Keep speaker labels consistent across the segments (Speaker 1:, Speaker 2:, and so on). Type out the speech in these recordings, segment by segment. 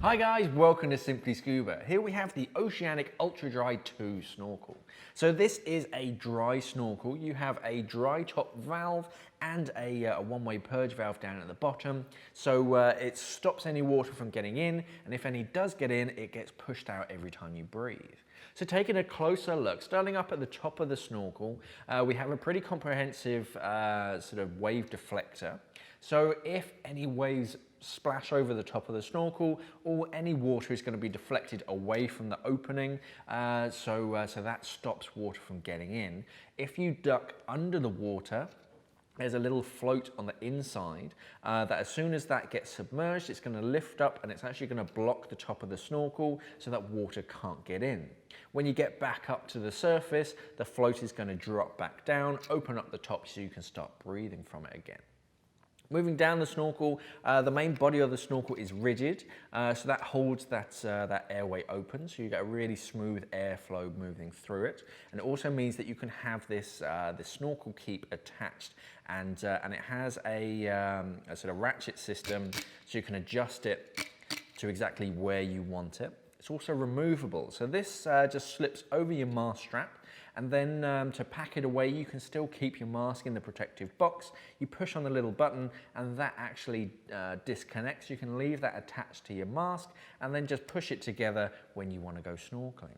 Speaker 1: Hi guys, welcome to Simply Scuba. Here we have the Oceanic Ultradry 2 snorkel. So this is a dry snorkel. You have a dry top valve and a one-way purge valve down at the bottom. So it stops any water from getting in, and if any does get in, it gets pushed out every time you breathe. So taking a closer look, starting up at the top of the snorkel, we have a pretty comprehensive sort of wave deflector. So if any waves splash over the top of the snorkel, or any water is going to be deflected away from the opening, so that stops water from getting in. If you duck under the water, there's a little float on the inside that as soon as that gets submerged, it's going to lift up and it's actually going to block the top of the snorkel so that water can't get in. When you get back up to the surface, the float is going to drop back down, open up the top so you can start breathing from it again. Moving down the snorkel, the main body of the snorkel is rigid, so that holds that airway open, so you get a really smooth airflow moving through it. And it also means that you can have this snorkel keep attached, and it has a sort of ratchet system, so you can adjust it to exactly where you want it. It's also removable, so this just slips over your mask strap. And then to pack it away, you can still keep your mask in the protective box. You push on the little button and that actually disconnects. You can leave that attached to your mask and then just push it together when you want to go snorkeling.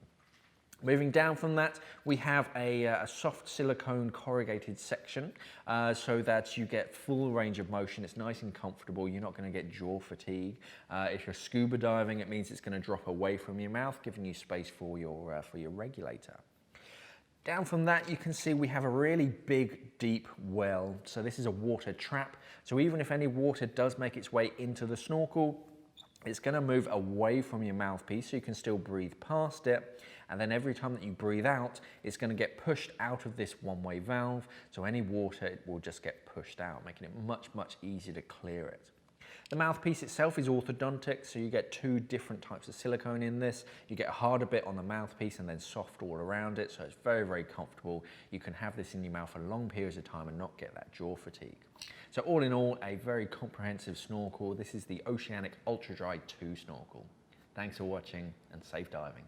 Speaker 1: Moving down from that, we have a soft silicone corrugated section so that you get full range of motion. It's nice and comfortable. You're not going to get jaw fatigue. If you're scuba diving, it means it's going to drop away from your mouth, giving you space for your regulator. Down from that, you can see we have a really big, deep well. So this is a water trap. So even if any water does make its way into the snorkel, it's going to move away from your mouthpiece so you can still breathe past it. And then every time that you breathe out, it's going to get pushed out of this one-way valve. So any water, it will just get pushed out, making it much, much easier to clear it. The mouthpiece itself is orthodontic, so you get two different types of silicone in this. You get a harder bit on the mouthpiece and then soft all around it, so it's very, very comfortable. You can have this in your mouth for long periods of time and not get that jaw fatigue. So all in all, a very comprehensive snorkel. This is the Oceanic Ultradry 2 snorkel. Thanks for watching and safe diving.